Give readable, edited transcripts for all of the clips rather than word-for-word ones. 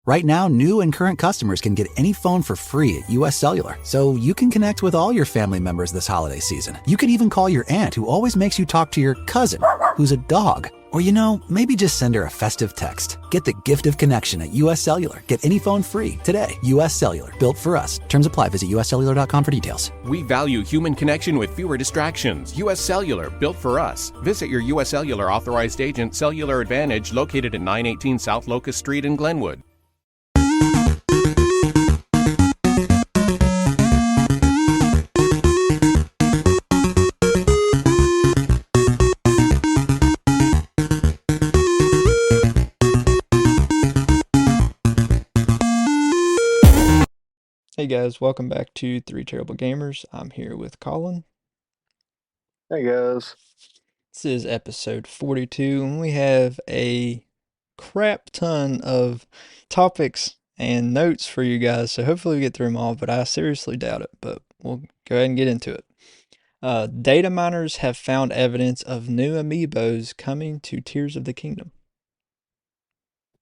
Right now, new and current customers can get any phone for free at US Cellular, so you can connect with all your family members this holiday season. You could even call your aunt who always makes you talk to your cousin, who's a dog. Or maybe just send her a festive text. Get the gift of connection at US Cellular. Get any phone free today. US Cellular, built for us. Terms apply. Visit uscellular.com for details. We value human connection with fewer distractions. US Cellular, built for us. Visit your US Cellular authorized agent, Cellular Advantage, located at 918 South Locust Street in Glenwood. Hey guys, welcome back to Three Terrible Gamers. I'm here with Colin. Hey guys. This is episode 42, and we have a crap ton of topics and notes for you guys, so hopefully we get through them all, but I seriously doubt it, but we'll go ahead and get into it. Data miners have found evidence of new amiibos coming to Tears of the Kingdom.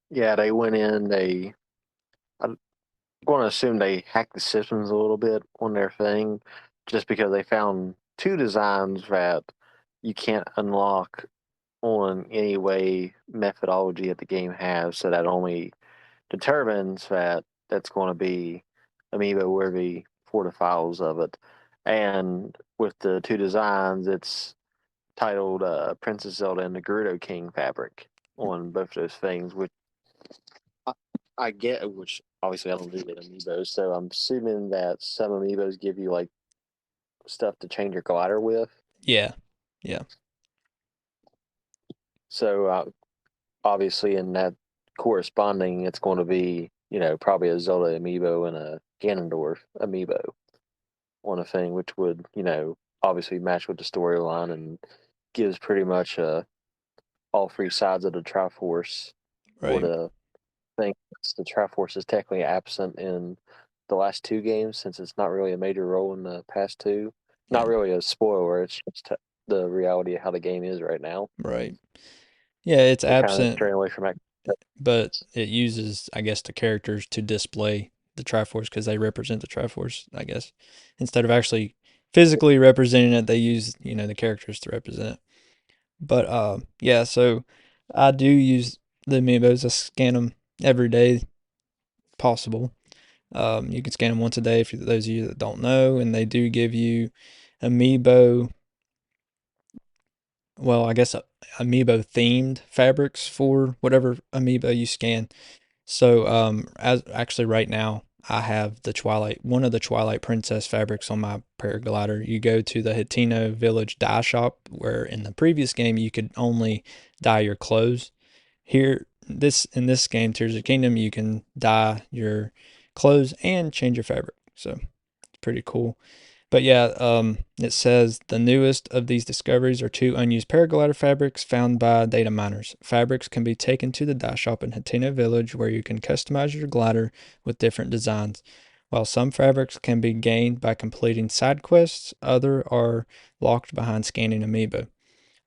Yeah, they went in, I'm going to assume they hacked the systems a little bit on their thing, just because they found two designs that you can't unlock on any way methodology that the game has, so that only determines that that's going to be amiibo worthy for the files of it. And with the two designs, it's titled Princess Zelda and the Gerudo King fabric on both those things, which I get, which obviously I don't do get amiibos, so I'm assuming that some amiibos give you like stuff to change your glider with. Yeah. So obviously in that corresponding, it's going to be, probably a Zelda amiibo and a Ganondorf amiibo on a thing, which would, obviously match with the storyline and gives pretty much all three sides of the Triforce for Right. the thing. The Triforce is technically absent in the last two games since it's not really a major role in the past two. Not really a spoiler, it's just the reality of how the game is right now. Right. Yeah, it's They're kind of absent, straying away from it. but it uses, I guess, the characters to display the Triforce because they represent the Triforce, I guess. Instead of actually physically representing it, they use, the characters to represent it. But yeah, so I do use the amiibos. I scan them every day possible. You can scan them once a day for those of you that don't know, and they do give you amiibo, well, I guess amiibo themed fabrics for whatever amiibo you scan. So as actually right now I have one of the Twilight Princess fabrics on my paraglider. You go to the Hateno Village dye shop, where in the previous game you could only dye your clothes. Here, in this game, Tears of the Kingdom, you can dye your clothes and change your fabric. So it's pretty cool. But yeah, it says the newest of these discoveries are two unused paraglider fabrics found by data miners. Fabrics can be taken to the dye shop in Hateno Village, where you can customize your glider with different designs. While some fabrics can be gained by completing side quests, others are locked behind scanning amiibo.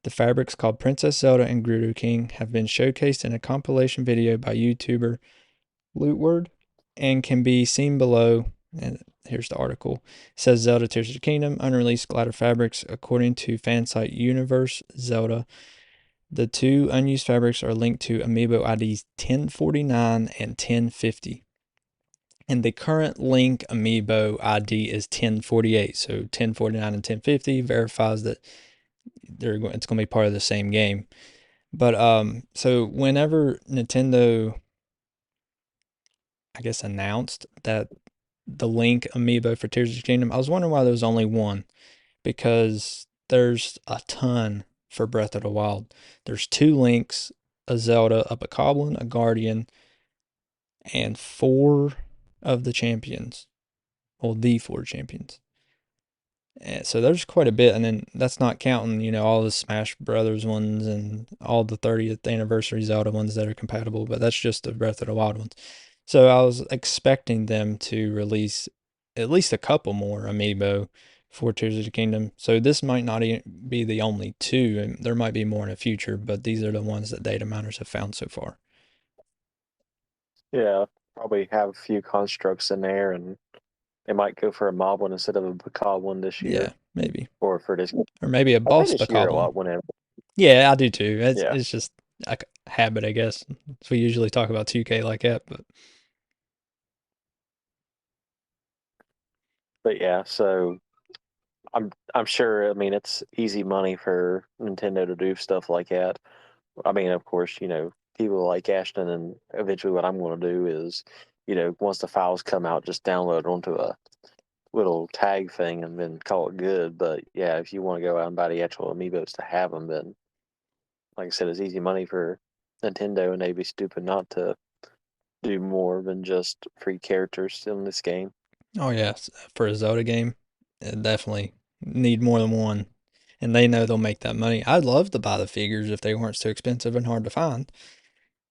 The fabrics, called Princess Zelda and Gerudo King, have been showcased in a compilation video by YouTuber Lootward and can be seen below. And here's the article. It says Zelda Tears of the Kingdom, unreleased glider fabrics. According to fansite Universe Zelda, the two unused fabrics are linked to amiibo IDs 1049 and 1050. And the current link amiibo ID is 1048. So 1049 and 1050 verifies that it's going to be part of the same game. But so whenever Nintendo, I guess, announced that the Link amiibo for Tears of the Kingdom, I was wondering why there was only one, because there's a ton for Breath of the Wild. There's two Links, a Zelda, a Bokoblin, a Guardian, and four of the champions. Well, the four champions. And so there's quite a bit, and then that's not counting, all the Smash Brothers ones and all the 30th anniversary Zelda ones that are compatible, but that's just the Breath of the Wild ones. So I was expecting them to release at least a couple more amiibo for Tears of the Kingdom. So this might not even be the only two, and there might be more in the future, but these are the ones that data miners have found so far. Yeah, probably have a few constructs in there, and they might go for a mob one instead of a macabre one this Yeah, year, maybe. or for this. Or maybe a I say boss this year a bokoblin. lot. Whenever, Yeah, I do too. yeah, It's just a habit, I guess. So we usually talk about 2K like that, but but yeah. So I'm sure. I mean, it's easy money for Nintendo to do stuff like that. I mean, of course, people like Ashton, and eventually, what I'm going to do is, once the files come out, just download it onto a little tag thing and then call it good. But yeah, if you want to go out and buy the actual amiibos to have them, then like I said, it's easy money for Nintendo, and they'd be stupid not to do more than just free characters in this game. oh yeah, for a Zelda game, definitely need more than one. And they know they'll make that money. I'd love to buy the figures if they weren't so expensive and hard to find.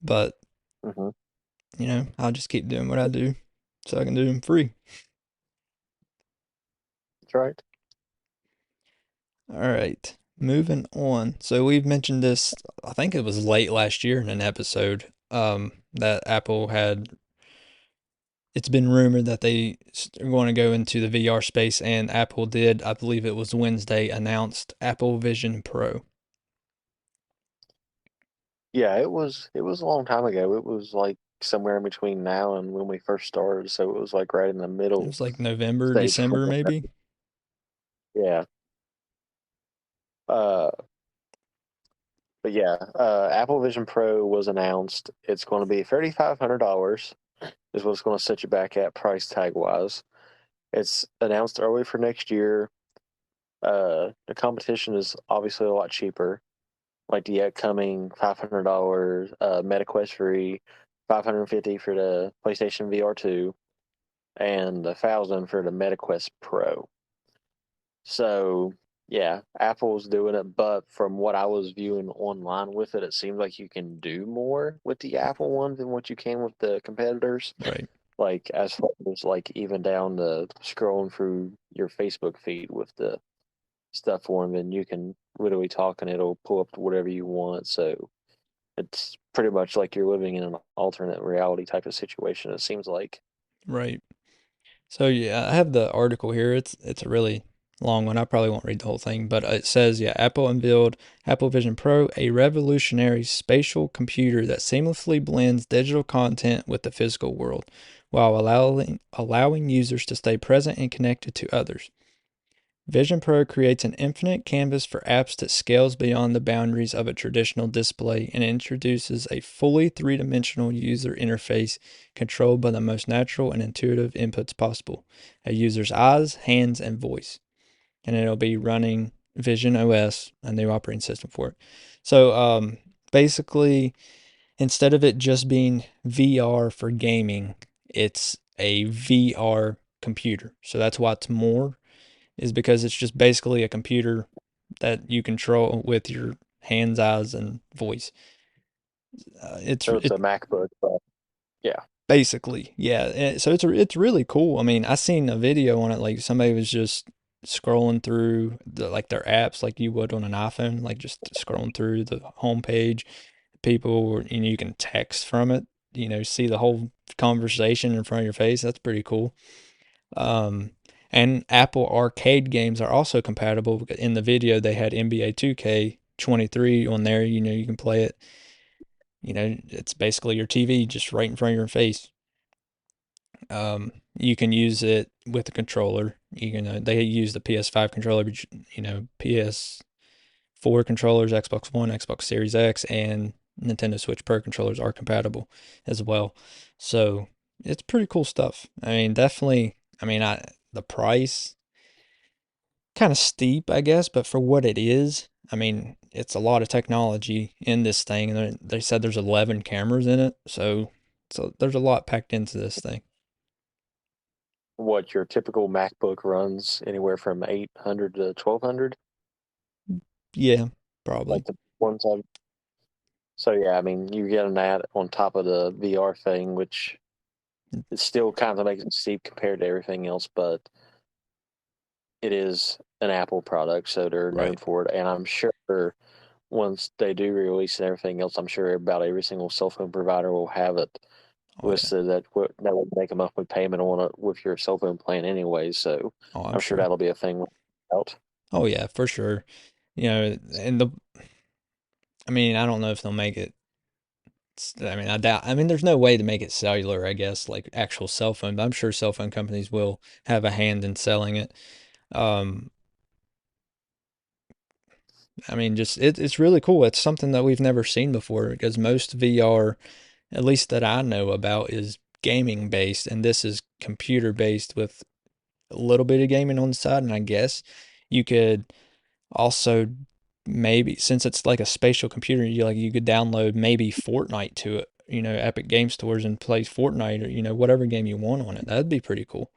But, Hmm. I'll just keep doing what I do so I can do them free. That's right. All right, moving on. So we've mentioned this, I think it was late last year in an episode, that Apple had. It's been rumored that they are going to go into the VR space, and Apple did, I believe it was Wednesday, announced Apple Vision Pro. Yeah, it was a long time ago. It was like somewhere in between now and when we first started, so it was like right in the It middle was like November, stage for December, that. maybe. Yeah. Uh, but yeah, Apple Vision Pro was announced. It's going to be $3,500 is what it's going to set you back at price tag wise. It's announced early for next year. The competition is obviously a lot cheaper, like the upcoming $500 MetaQuest free, 550 for the PlayStation VR 2, and 1,000 for the MetaQuest Pro. So yeah, Apple's doing it, but from what I was viewing online with it, it seems like you can do more with the Apple one than what you can with the competitors. Right, Like as far as like even down the scrolling through your Facebook feed with the stuff for them, and you can literally talk and it'll pull up whatever you want. So it's pretty much like you're living in an alternate reality type of situation. It seems like. right. So yeah, I have the article here. It's a really long one. I probably won't read the whole thing, but it says, yeah, Apple unveiled Apple Vision Pro, a revolutionary spatial computer that seamlessly blends digital content with the physical world, while allowing users to stay present and connected to others. Vision Pro creates an infinite canvas for apps that scales beyond the boundaries of a traditional display and introduces a fully three-dimensional user interface controlled by the most natural and intuitive inputs possible, a user's eyes, hands, and voice. And it'll be running Vision OS, a new operating system for it. So basically, instead of it just being VR for gaming, it's a VR computer. So that's why it's more, is because it's just basically a computer that you control with your hands, eyes, and voice. It's So it's it a MacBook, but yeah. basically, yeah. So it's really cool. I mean, I seen a video on it. Like somebody was just scrolling through like their apps, like you would on an iPhone, like just scrolling through the homepage. People, you can text from it. See the whole conversation in front of your face. That's pretty cool. Um, and Apple Arcade games are also compatible. In the video, they had NBA 2K 23 on there. You can play it. It's basically your TV just right in front of your face. You can use it with the controller. They use the PS5 controller, but PS4 controllers, Xbox One, Xbox Series X, and Nintendo Switch Pro controllers are compatible as well. So it's pretty cool stuff. I mean, definitely. I mean, the price kind of steep, I guess, but for what it is, I mean, it's a lot of technology in this thing, and they said there's 11 cameras in it, so there's a lot packed into this thing. What your typical MacBook runs anywhere from 800 to 1200, Yeah, probably. like the ones I've. So yeah, I mean, you're getting that on top of the VR thing, which it still kind of makes it steep compared to everything else, but it is an Apple product, so they're known Right. for it. And I'm sure once they do release and everything else, I'm sure about every single cell phone provider will have it Oh yeah. listed that would make a monthly payment on it with your cell phone plan anyways. So Oh, I'm I'm sure sure. that'll be a thing out. Oh yeah, for sure. You know, and I mean, I don't know if they'll make it. I mean, I doubt. I mean, there's no way to make it cellular, I guess, like actual cell phone. But I'm sure cell phone companies will have a hand in selling it. Um, I mean, just it's really cool. It's something that we've never seen before because most VR, at least that I know about, is gaming based, and this is computer based with a little bit of gaming on the side. And I guess you could also maybe, since it's like a spatial computer, you could download maybe Fortnite to it. You know, Epic Game Stores and play Fortnite or whatever game you want on it. That'd be pretty cool.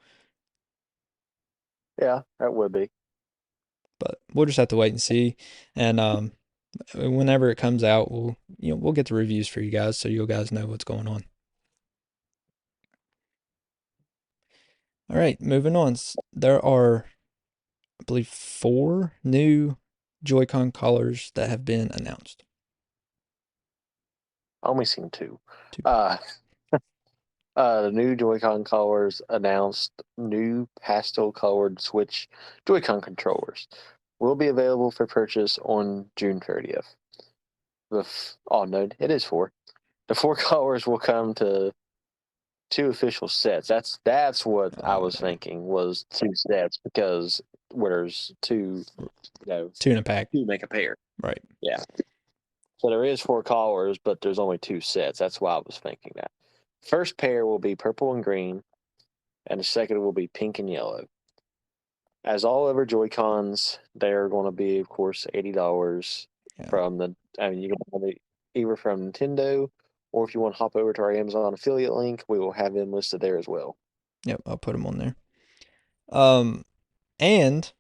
Yeah, that would be. But we'll just have to wait and see. And whenever it comes out, we'll get the reviews for you guys so you guys know what's going on. All right, moving on. There are, I believe, 4 new Joy-Con colors that have been announced. I only seen 2. 2. Uh, the new Joy-Con colors announced new pastel-colored Switch Joy-Con controllers will be available for purchase on June 30th. Oh no, it is 4. The 4 colors will come to 2 official sets. That's what I was Okay. thinking was 2 sets because where there's 2, 2 in a pack. 2 make a pair. Right. Yeah. So there is 4 colors, but there's only 2 sets. That's why I was thinking that. First pair will be purple and green, and the second will be pink and yellow. As all other Joy Cons, they are going to be, of course, $80 Yeah. from the. I mean, you can have it either from Nintendo, or if you want to hop over to our Amazon affiliate link, we will have them listed there as well. Yep, I'll put them on there. And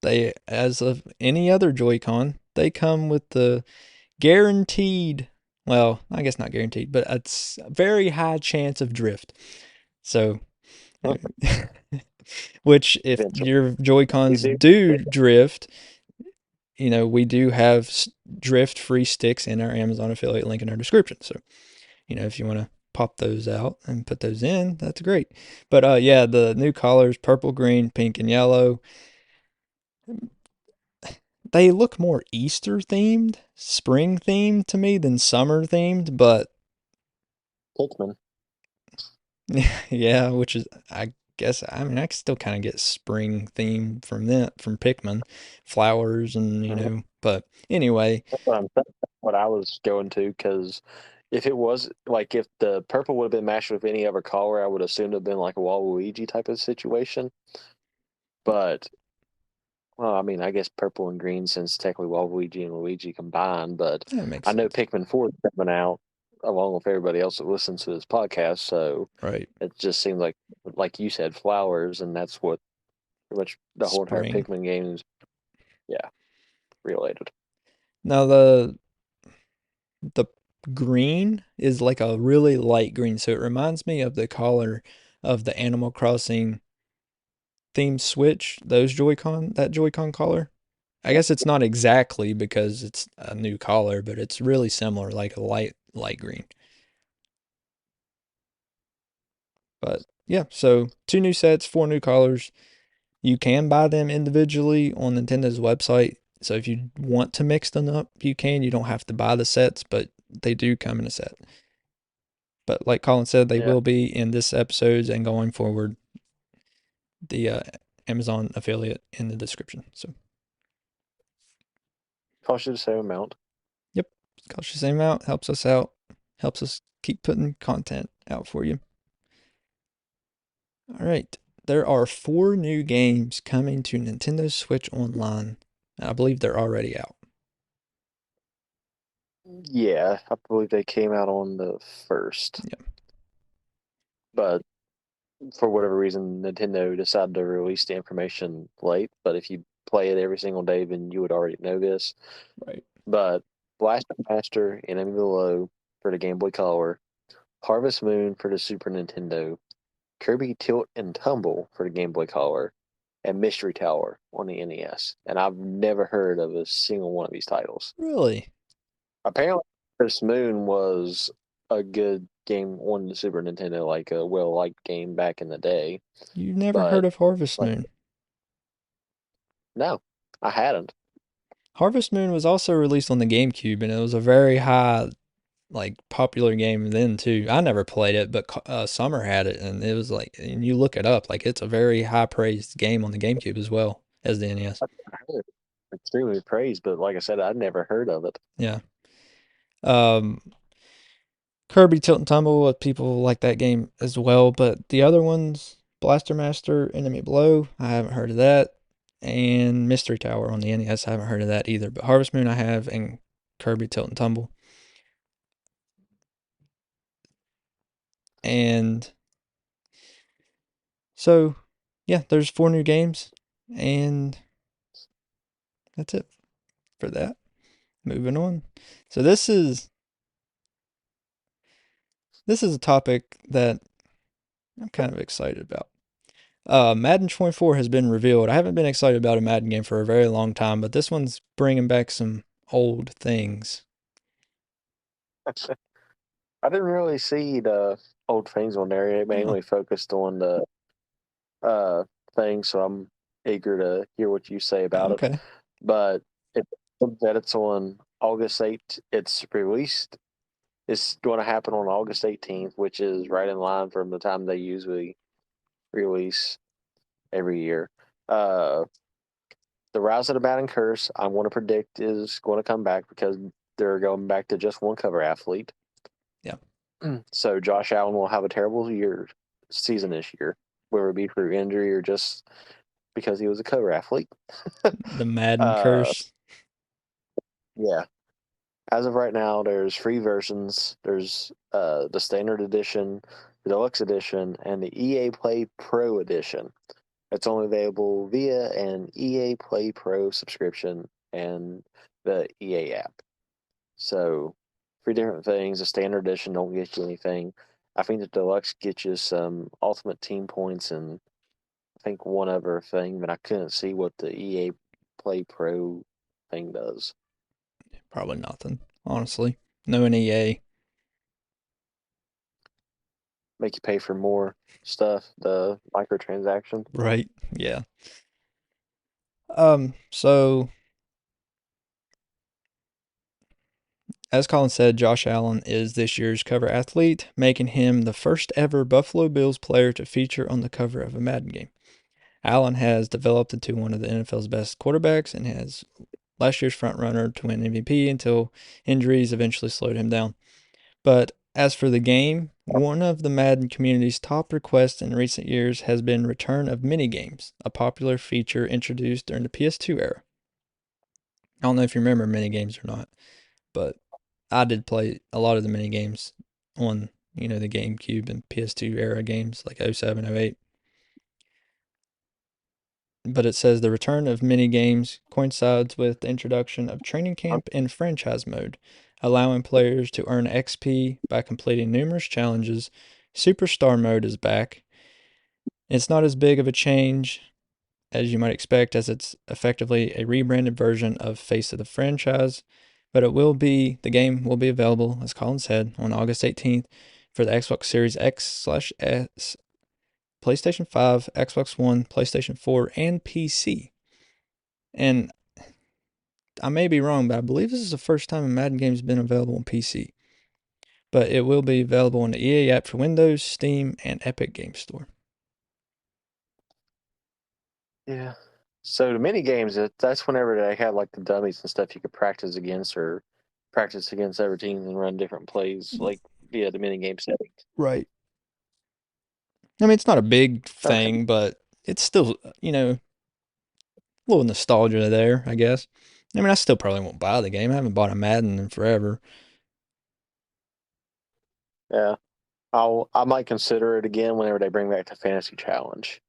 they, as of any other Joy-Con, they come with the guaranteed, well, I guess not guaranteed, but it's a very high chance of drift. So, which if Eventually, your Joy-Cons do. do drift, we do have drift-free sticks in our Amazon affiliate link in our description. So, if you want to pop those out and put those in, that's great. But yeah, the new colors, purple, green, pink, and yellow, they look more Easter themed, spring themed to me than summer themed, but Pikmin. yeah, which is, I guess, I mean, I can still kind of get spring theme from Pikmin, flowers and, Mhm. but anyway, That's what I was going to because if it was like if the purple would have been matched with any other color, I would assume it would have been like a Waluigi type of situation. But well, I mean, I guess purple and green since technically Waluigi and Luigi combined. But that makes I know sense. Pikmin 4 is coming out along with everybody else that listens to this podcast, so Right. it just seems like you said, flowers, and that's what pretty much the whole entire Spring. Pikmin game is. Yeah, related. Now the green is like a really light green, so it reminds me of the color of the Animal Crossing theme Switch, that Joy-Con color. I guess it's not exactly because it's a new color, but it's really similar, like a light green. But yeah, so 2 new sets, 4 new colors. You can buy them individually on Nintendo's website. So if you want to mix them up, you can. You don't have to buy the sets, but they do come in a set. But like Colin said, they Yeah, will be in this episodes and going forward, the Amazon affiliate in the description. So, cost you the same amount. yep, costs the same amount, helps us out, helps us keep putting content out for you. All right, there are 4 new games coming to Nintendo Switch Online. I believe they're already out. Yeah, I believe they came out on the 1st, Yeah, but for whatever reason, Nintendo decided to release the information late. But if you play it every single day, then you would already know this. right. But Blaster Master, Enemy Below for the Game Boy Color, Harvest Moon for the Super Nintendo, Kirby Tilt and Tumble for the Game Boy Color, and Mystery Tower on the NES. And I've never heard of a single one of these titles. Really? Apparently, Harvest Moon was a good game on the Super Nintendo, like a well-liked game back in the day. You never heard But of Harvest like, Moon? no, I hadn't. Harvest Moon was also released on the GameCube, and it was a very high, like, popular game then too. I never played it, but Summer had it, and it was like, and you look it up, like it's a very high praised game on the GameCube as well as the NES. I heard it extremely praised, but like I said, I'd never heard of it. Yeah. Um, Kirby Tilt and Tumble, people like that game as well, but the other ones, Blaster Master, Enemy Blow, I haven't heard of that, and Mystery Tower on the NES, I haven't heard of that either. But Harvest Moon I have, and Kirby Tilt and Tumble. And so, yeah, there's 4 new games, and that's it for that. Moving on. So this is a topic that I'm kind of excited about. Madden 24 has been revealed. I haven't been excited about a Madden game for a very long time, but this one's bringing back some old things. I didn't really see the old things on there. It Oh, mainly focused on the uh thing, so I'm eager to hear what you say about it. okay. But it that it's on August 8th. It's released. It's going to happen on August 18th, which is right in line from the time they usually release every year. Uh, the Rise of the Batting Curse, I want to predict, is going to come back because they're going back to just one cover athlete. Yeah. So Josh Allen will have a terrible season this year, whether it be through injury or just because he was a cover athlete. The Madden Uh, curse. yeah. As of right now, there's free versions. There's the standard edition, the deluxe edition, and the EA Play Pro edition. It's only available via an EA Play Pro subscription and the EA app. So, three different things. The standard edition don't get you anything. I think the deluxe gets you some ultimate team points and I think one other thing, but I couldn't see what the EA Play Pro thing does. Probably nothing, honestly. No NEA. Make you pay for more stuff, the microtransaction. Right. Yeah. So as Colin said, Josh Allen is this year's cover athlete, making him the first ever Buffalo Bills player to feature on the cover of a Madden game. Allen has developed into one of the NFL's best quarterbacks and has last year's front runner to win MVP until injuries eventually slowed him down. But as for the game, one of the Madden community's top requests in recent years has been return of minigames, a popular feature introduced during the PS2 era. I don't know if you remember minigames or not, but I did play a lot of the minigames on, the GameCube and PS2 era games like 07, 08. But it says the return of mini games coincides with the introduction of training camp and franchise mode, allowing players to earn XP by completing numerous challenges. Superstar mode is back. It's not as big of a change as you might expect, as it's effectively a rebranded version of Face of the franchise, but the game will be available, as Colin said, on August 18th for the Xbox Series X/S, PlayStation 5, Xbox One, PlayStation 4, and PC. And I may be wrong, but I believe this is the first time a Madden game has been available on PC. But it will be available on the EA app for Windows, Steam, and Epic Game Store. Yeah. So the mini games, that's whenever they had like the dummies and stuff you could practice against or practice against other teams and run different plays like via the mini game setting. Right. I mean, it's not a big Okay. thing, but it's still, a little nostalgia there, I guess. I mean, I still probably won't buy the game. I haven't bought a Madden in forever. Yeah. I might consider it again whenever they bring back the fantasy challenge.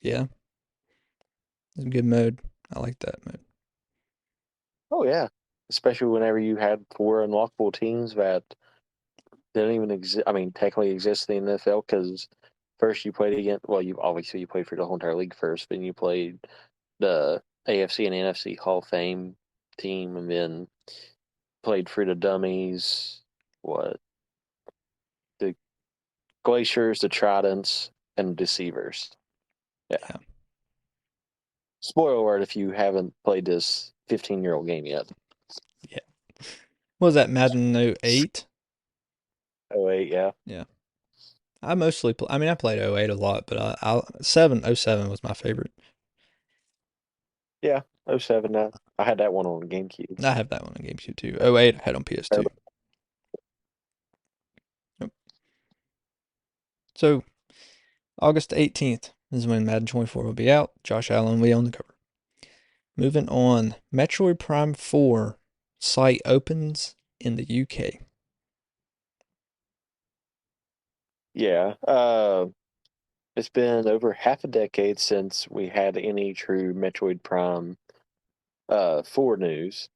Yeah, it's a good mode. I like that mode. Oh yeah. Especially whenever you had four unlockable teams that didn't even exist. I mean, technically exist in the NFL because first you played against. Well, you played for the whole entire league first, then you played the AFC and NFC Hall of Fame team, and then played for the dummies what the Glaciers, the Tridents, and Deceivers. Yeah. Spoiler alert if you haven't played this 15-year-old game yet. Yeah. What was that, Madden 08? 08, yeah. Yeah. I mostly I played 08 a lot, but 07 was my favorite. Yeah, 07 now. I had that one on GameCube. I have that one on GameCube too. 08 I had on PS2. Yep. So August 18th is when Madden 24 will be out. Josh Allen will be on the cover. Moving on, Metroid Prime 4 site opens in the UK. Yeah. It's been over half a decade since we had any true Metroid Prime 4 news,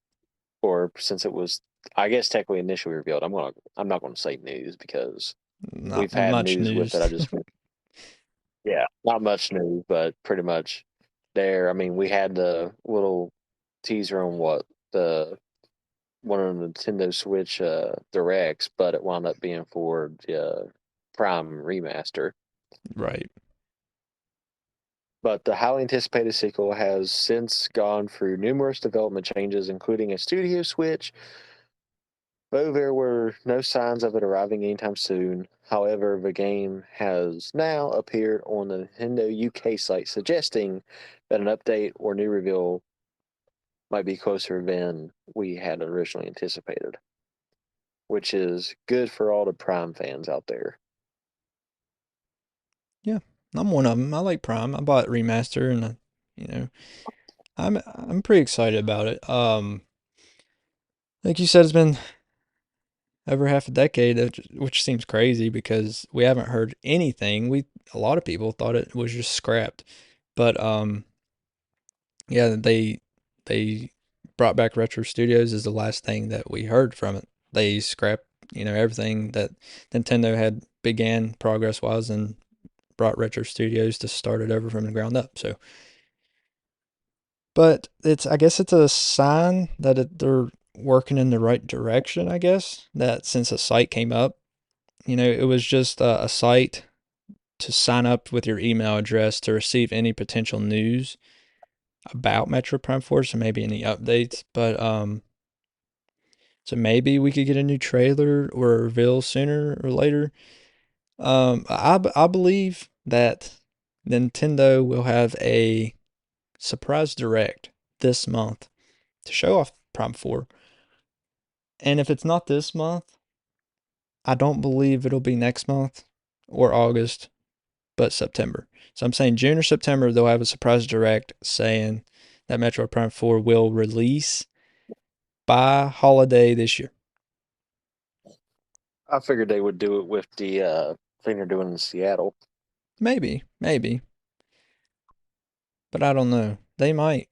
or since it was, I guess, technically initially revealed. I'm not gonna say news because Not we've had much news with news. it. Yeah, not much news, but pretty much there. I mean, we had the little teaser on what the one of the Nintendo Switch directs, but it wound up being for the Prime remaster. Right. But the highly anticipated sequel has since gone through numerous development changes, including a studio switch, though there were no signs of it arriving anytime soon. However, the game has now appeared on the Nintendo UK site, suggesting that an update or new reveal might be closer than we had originally anticipated, which is good for all the Prime fans out there. Yeah, I'm one of them. I like Prime. I bought Remaster, and I'm pretty excited about it. Like you said, it's been over half a decade, which seems crazy because we haven't heard anything. A lot of people thought it was just scrapped, but yeah, they brought back Retro Studios is the last thing that we heard from it. They scrapped, everything that Nintendo had began progress wise and brought Retro Studios to start it over from the ground up. So, but I guess it's a sign that they're working in the right direction. I guess that since a site came up, it was just a site to sign up with your email address to receive any potential news about Metro Prime 4, so maybe any updates. But so maybe we could get a new trailer or a reveal sooner or later. I believe that Nintendo will have a surprise direct this month to show off Prime 4. And if it's not this month, I don't believe it'll be next month or August, but September. So I'm saying June or September, they'll have a surprise direct saying that Metroid Prime 4 will release by holiday this year. I figured they would do it with the thing they're doing in Seattle. Maybe. But I don't know. They might,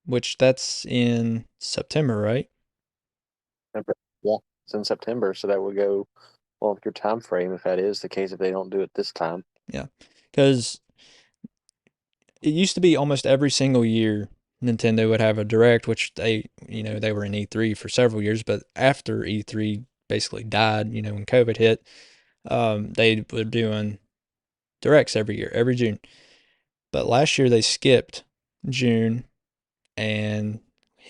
which that's in September, right? Yeah, it's in September, so that would go well with your time frame if that is the case, if they don't do it this time. Yeah. Because it used to be almost every single year Nintendo would have a direct, which they were in E3 for several years, but after E3 basically died, when COVID hit, they were doing directs every year, every June. But last year they skipped June and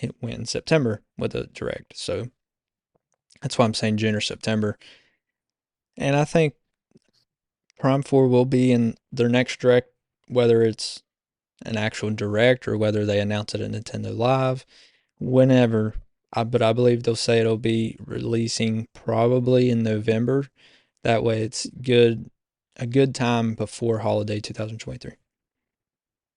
it went in September with a direct. So that's why I'm saying June or September. And I think Prime 4 will be in their next direct, whether it's an actual direct or whether they announce it at Nintendo Live, whenever. But I believe they'll say it'll be releasing probably in November. That way it's a good time before holiday 2023.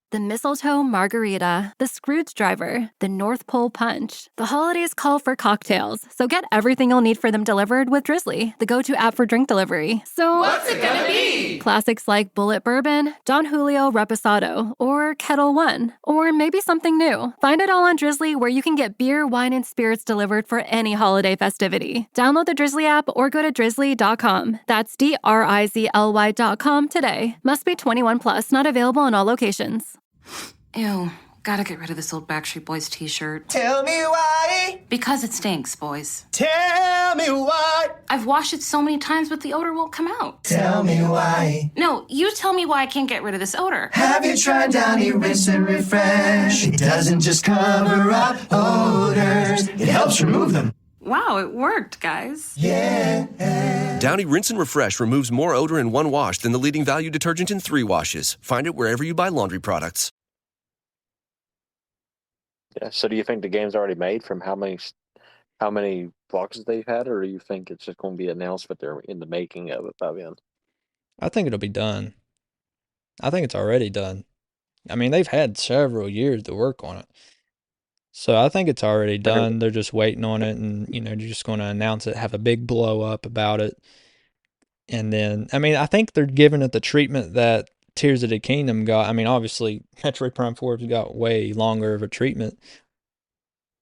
The mistletoe margarita, the Scrooge driver, the North Pole punch. The holidays call for cocktails, so get everything you'll need for them delivered with Drizzly, the go-to app for drink delivery. So what's it gonna be? Classics like Bullet Bourbon, Don Julio Reposado, or Kettle One, or maybe something new. Find it all on Drizzly, where you can get beer, wine, and spirits delivered for any holiday festivity. Download the Drizzly app or go to drizzly.com. That's DRIZLY.com today. Must be 21 plus, not available in all locations. Ew, Gotta get rid of this old Backstreet Boys t-shirt. Tell me why. Because it stinks, boys. Tell me why. I've washed it so many times, but the odor won't come out. Tell me why. No, you tell me why I can't get rid of this odor. Have you tried Downy Rinse and Refresh? It doesn't just cover up odors, it helps remove them. Wow, it worked, guys. Yeah. Downy Rinse and Refresh removes more odor in one wash than the leading value detergent in 3 washes. Find it wherever you buy laundry products. Yeah. So do you think the game's already made from how many vlogs they've had, or do you think it's just going to be announced that they're in the making of it by then? I think it'll be done. I think it's already done. I mean, they've had several years to work on it. So I think it's already done. They're just waiting on it, and they're just going to announce it, have a big blow up about it. And then, I mean, I think they're giving it the treatment that Tears of the Kingdom got. I mean, obviously, Metroid Prime 4 has got way longer of a treatment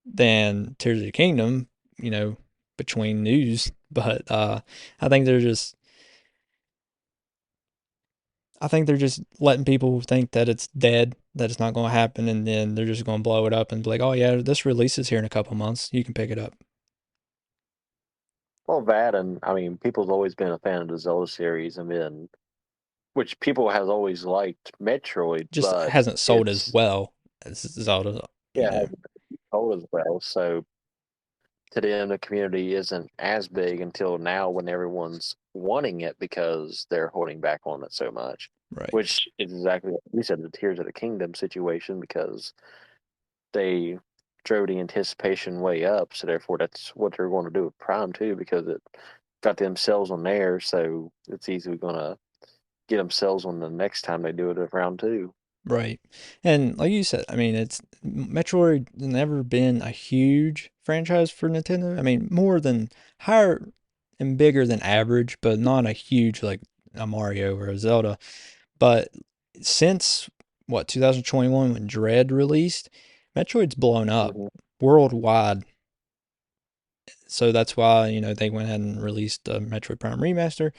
than Tears of the Kingdom, between news. But I think they're just letting people think that it's dead, that it's not going to happen, and then they're just going to blow it up and be like, oh yeah, this releases here in a couple months. You can pick it up. Well, that, and I mean, people's always been a fan of the Zelda series, which people has always liked Metroid, Just but hasn't sold as well as Zelda. Yeah, hasn't sold as well. So to them, the community isn't as big until now, when everyone's wanting it because they're holding back on it so much. Right. Which is exactly what you said, the Tears of the Kingdom situation, because they drove the anticipation way up. So therefore, that's what they're going to do with Prime too, because it got themselves on there. So it's easily going to get themselves on the next time they do it at round 2. Right. And like you said, I mean, Metroid never been a huge franchise for Nintendo. I mean, higher and bigger than average, but not a huge like a Mario or a Zelda. But since 2021 when Dread released, Metroid's blown up worldwide. So that's why, they went ahead and released the Metroid Prime Remaster,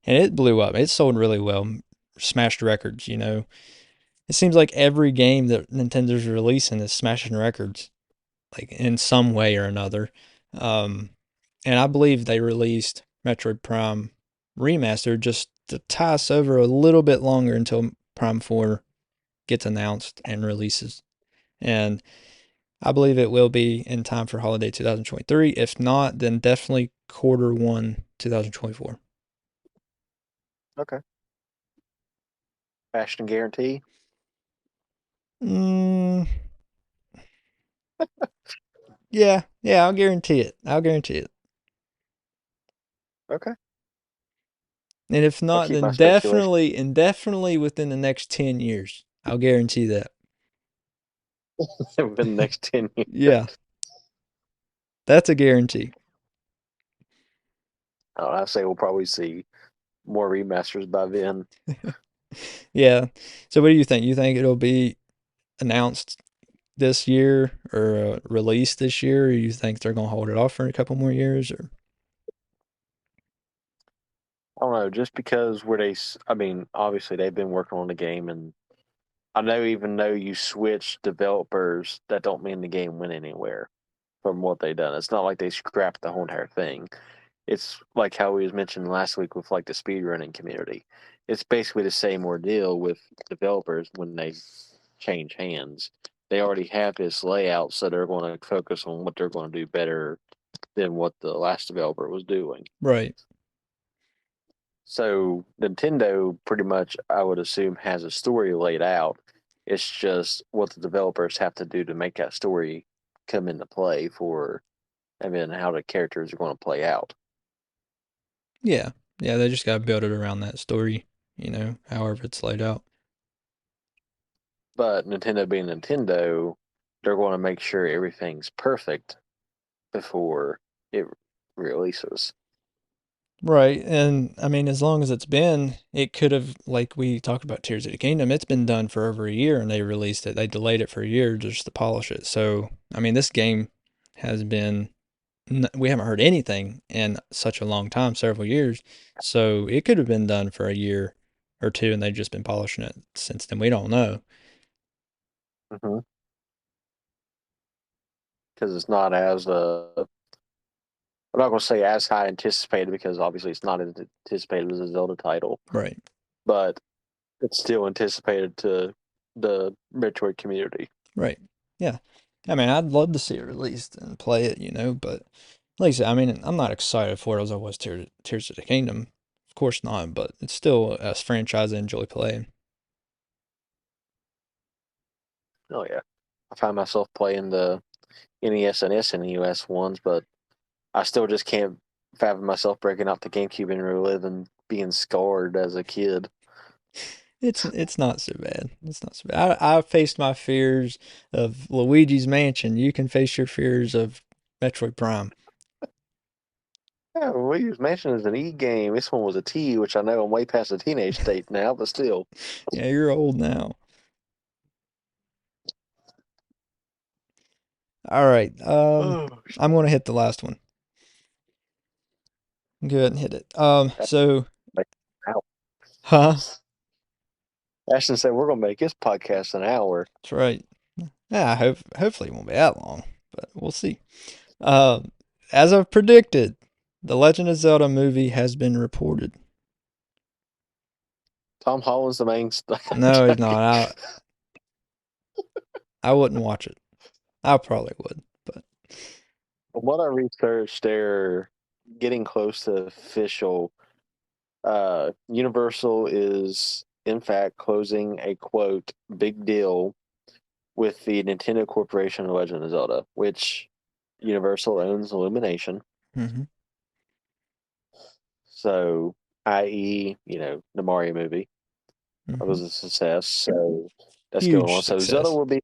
and it blew up. It sold really well, smashed records, It seems like every game that Nintendo's releasing is smashing records, like in some way or another. And I believe they released Metroid Prime Remaster just to tie us over a little bit longer until Prime 4 gets announced and releases. And I believe it will be in time for holiday 2023. If not, then definitely Q1 2024. Okay. Fashion guarantee? Yeah, I'll guarantee it. Okay. And if not, keep my then speculation. definitely within the next 10 years. I'll guarantee that. Within the next 10 years. Yeah. That's a guarantee. I say we'll probably see more remasters by then. Yeah. So what do you think? You think it'll be announced this year or released this year, or you think they're going to hold it off for a couple more years? Or I don't know, just because obviously they've been working on the game, and I know even though you switch developers, that don't mean the game went anywhere from what they've done. It's not like they scrapped the whole entire thing. It's like how we was mentioned last week with like the speedrunning community. It's basically the same ordeal with developers when they change hands. They already have this layout, so they're going to focus on what they're going to do better than what the last developer was doing. Right. So Nintendo pretty much, I would assume, has a story laid out. It's just what the developers have to do to make that story come into play how the characters are going to play out. Yeah. Yeah, they just got to build it around that story, however it's laid out. But Nintendo being Nintendo, they're going to make sure everything's perfect before it releases. Right. And I mean, as long as it could have, like we talked about Tears of the Kingdom, it's been done for over a year and they released it. They delayed it for a year just to polish it. So, I mean, this game we haven't heard anything in such a long time, several years. So it could have been done for a year or two and they've just been polishing it since then. We don't know. Mm-hmm. Because it's not as I'm not going to say as high anticipated because obviously it's not as anticipated as a Zelda title, Right. but it's still anticipated to the Metroid community. Right. Yeah. I mean, I'd love to see it released and play it, but like I said, I mean, I'm not excited for it as I was Tears of the Kingdom. Of course not, but it's still a franchise I enjoy playing. Oh yeah, I find myself playing the NES and SNES ones, but I still just can't fathom myself breaking out the GameCube and reliving being scarred as a kid. It's not so bad. It's not so bad. I faced my fears of Luigi's Mansion. You can face your fears of Metroid Prime. Yeah, Williams Mansion is an E game. This one was a T, which I know I'm way past the teenage state now, but still. Yeah, you're old now. All right. Oh, I'm gonna hit the last one. Go ahead and hit it. So, Ow. huh? Ashton said we're gonna make this podcast an hour. That's right. Yeah, hopefully it won't be that long, but we'll see. Uh, as I've predicted, the Legend of Zelda movie has been reported. Tom Holland's the main. No, he's not. I wouldn't watch it. I probably would, but From what I researched, they're getting close to official. Universal is in fact closing a quote big deal with the Nintendo Corporation of Legend of Zelda, which Universal owns Illumination. mhm, So, i.e., the Mario movie was mhm. a success. So that's going Huge on. So Zelda success. will be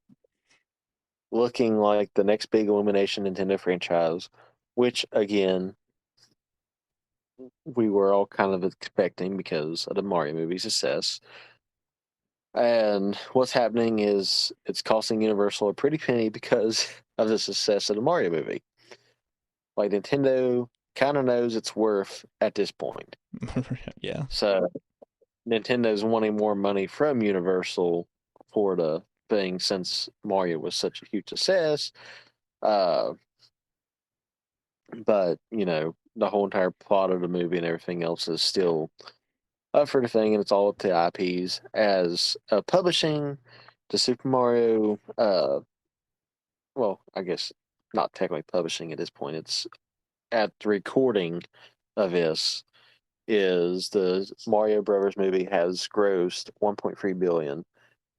looking like the next big Illumination Nintendo franchise, which again we were all kind of expecting because of the Mario movie success. And what's happening is it's costing Universal a pretty penny because of the success of the Mario movie. Like Nintendo kind of knows its worth at this point. Yeah. So Nintendo's wanting more money from Universal for the thing since Mario was such a huge success. Uh, but, the whole entire plot of the movie and everything else is still up for the thing, and it's all up to IPs. As publishing the Super Mario, well, I guess not technically publishing at this point. It's at the recording of this is the Mario Brothers movie has grossed 1.3 billion,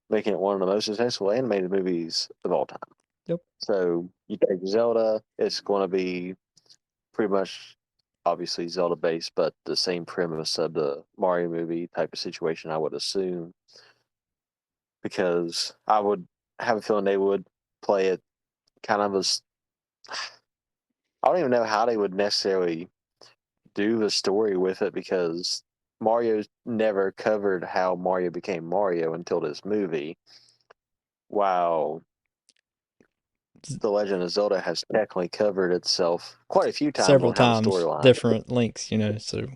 making it one of the most successful animated movies of all time. Yep. So you take Zelda, it's going to be pretty much obviously Zelda based, but the same premise of the Mario movie type of situation, I would assume, because I would have a feeling they would play it kind of as I don't even know how they would necessarily do the story with it because Mario's never covered how Mario became Mario until this movie, while The Legend of Zelda has technically covered itself quite a few times Several on how the times, storyline. different links, so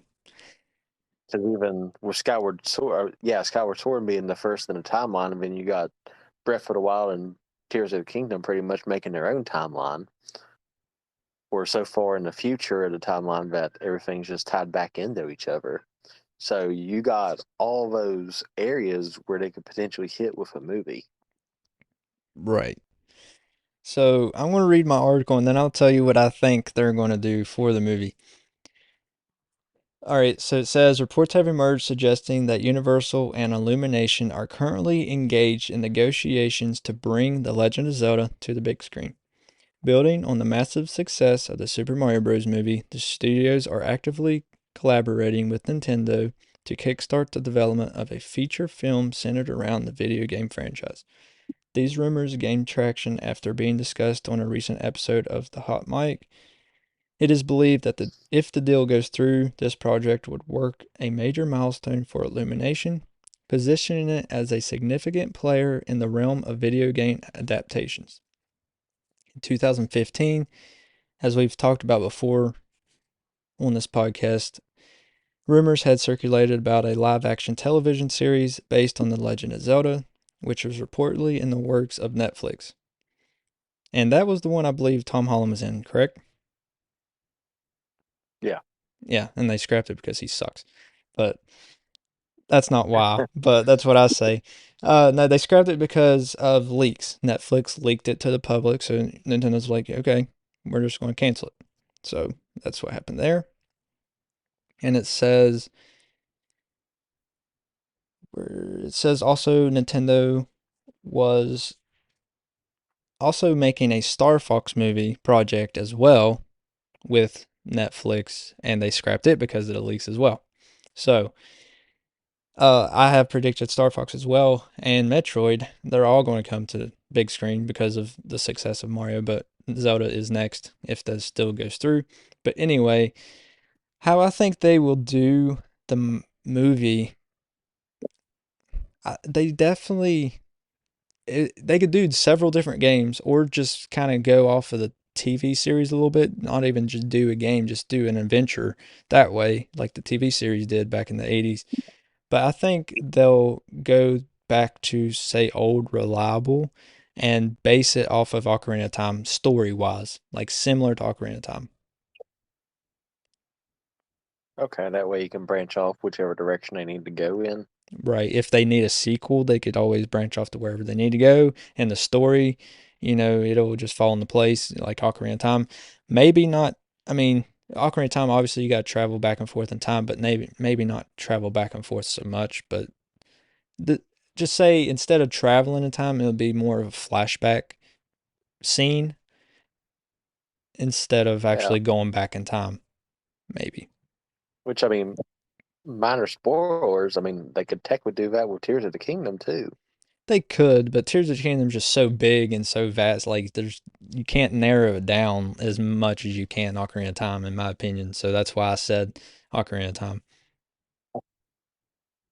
Because even with Skyward Sword, Skyward Sword being the first in the timeline, and then you got Breath of the Wild and Tears of the Kingdom pretty much making their own timeline. We're so far in the future of the timeline that everything's just tied back into each other. So you got all those areas where they could potentially hit with a movie. right. So I'm going to read my article and then I'll tell you what I think they're going to do for the movie. All right, so it says reports have emerged suggesting that Universal and Illumination are currently engaged in negotiations to bring The Legend of Zelda to the big screen. Building on the massive success of the Super Mario Bros. Movie, the studios are actively collaborating with Nintendo to kickstart the development of a feature film centered around the video game franchise. These rumors gained traction after being discussed on a recent episode of The Hot Mic. It is believed that if the deal goes through, this project would mark a major milestone for Illumination, positioning it as a significant player in the realm of video game adaptations. In 2015, as we've talked about before on this podcast, rumors had circulated about a live action television series based on The Legend of Zelda, which was reportedly in the works of Netflix. And that was the one I believe Tom Holland was in, correct? Yeah. Yeah, and they scrapped it because he sucks. But that's not why, but that's what I say. No, they scrapped it because of leaks. Netflix leaked it to the public, so Nintendo's like, okay, we're just going to cancel it. So that's what happened there. And it says also Nintendo was also making a Star Fox movie project as well with Netflix, and they scrapped it because of the leaks as well. So I have predicted Star Fox as well and Metroid. They're all going to come to the big screen because of the success of Mario, but Zelda is next if that still goes through. But anyway, how I think they will do the movie, they definitely they could do several different games or just kind of go off of the TV series a little bit, not even just do a game, just do an adventure that way, like the TV series did back in the 80s. But I think they'll go back to, say, old reliable and base it off of Ocarina of Time story wise, like similar to Ocarina of Time. Okay, that way you can branch off whichever direction they need to go in. Right. If they need a sequel, they could always branch off to wherever they need to go. And the story, it'll just fall into place like Ocarina of Time. Maybe not. I mean, Ocarina of Time, obviously, you got to travel back and forth in time, but maybe not travel back and forth so much. But the, just say instead of traveling in time, it'll be more of a flashback scene instead of Yeah. actually going back in time. Maybe. Which, I mean, minor spoilers. I mean, they could technically do that with Tears of the Kingdom, too. They could, but Tears of the Kingdom is just so big and so vast. Like you can't narrow it down as much as you can Ocarina of Time, in my opinion. So that's why I said Ocarina of Time.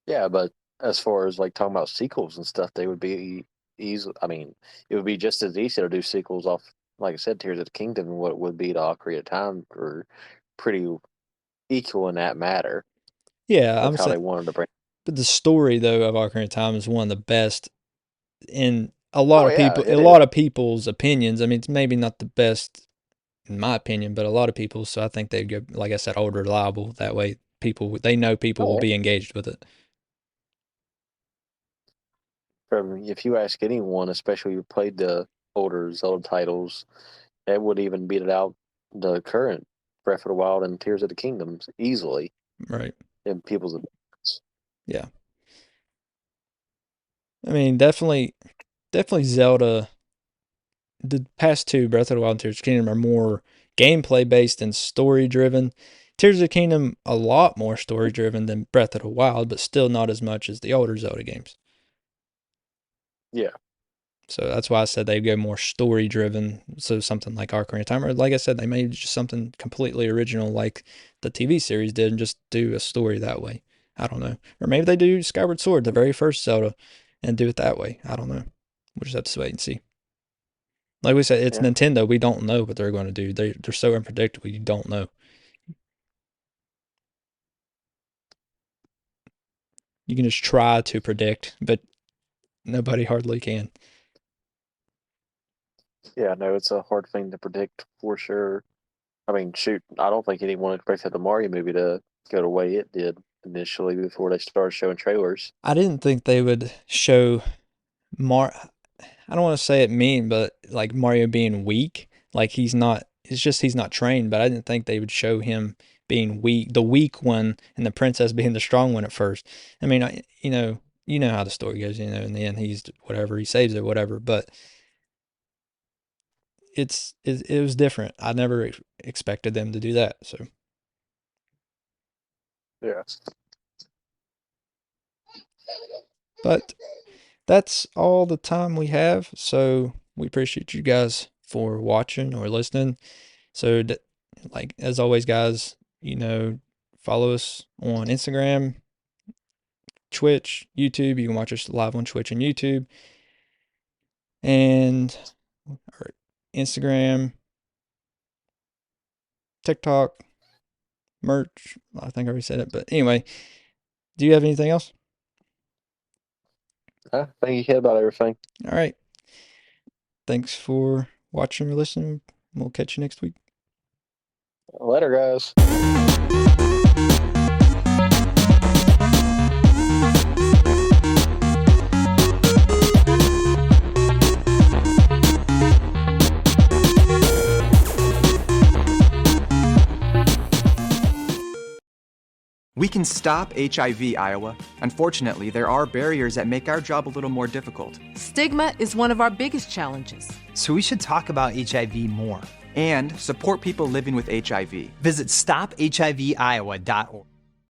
Yeah, but as far as like talking about sequels and stuff, they would be easy. I mean, it would be just as easy to do sequels off, like I said, Tears of the Kingdom than what it would be to Ocarina of Time, or pretty equal in that matter Yeah, of I'm how they saying, wanted to bring. but the story though of Ocarina of Time is one of the best in Oh yeah, a it is. lot of people's opinions. I mean, it's maybe not the best in my opinion, but a lot of people. So I think they'd go, like I said, old reliable. That way, they know people Oh will yeah. be engaged with it. From if you ask anyone, especially who played the older Zelda titles, that would even beat it out the current Breath of the Wild and Tears of the Kingdoms easily Right. in people's opinions. Yeah. I mean, definitely Zelda. The past two, Breath of the Wild and Tears of the Kingdom, are more gameplay based and story driven. Tears of the Kingdom a lot more story driven than Breath of the Wild, but still not as much as the older Zelda games. Yeah. So that's why I said they go more story driven. So something like Ocarina of Time, or like I said, they made just something completely original like the TV series did, and just do a story that way. I don't know, or maybe they do Skyward Sword, the very first Zelda, and do it that way. I don't know. We'll just have to wait and see. Like we said, it's Yeah. Nintendo. We don't know what they're going to do. They're so unpredictable. You don't know. You can just try to predict, but nobody hardly can. Yeah, no, it's a hard thing to predict for sure. I mean, shoot, I don't think anyone expected the Mario movie to go the way it did initially before they started showing trailers. I didn't think they would show Mar. I don't want to say it mean, but like Mario being weak, like he's not. It's just he's not trained. But I didn't think they would show him being weak, the weak one, and the princess being the strong one at first. I mean, you know how the story goes. In the end, he's whatever he saves it, whatever. But it was different. I never expected them to do that. So, Yeah. but that's all the time we have. So we appreciate you guys for watching or listening. So, like as always, guys, follow us on Instagram, Twitch, YouTube. You can watch us live on Twitch and YouTube, and our Instagram, TikTok, merch. I think I already said it, but anyway, do you have anything else? I think you hit about everything. All right. Thanks for watching or listening. We'll catch you next week. Later, guys. We can stop HIV, Iowa. Unfortunately, there are barriers that make our job a little more difficult. Stigma is one of our biggest challenges. So we should talk about HIV more. And support people living with HIV. Visit stopHIViowa.org.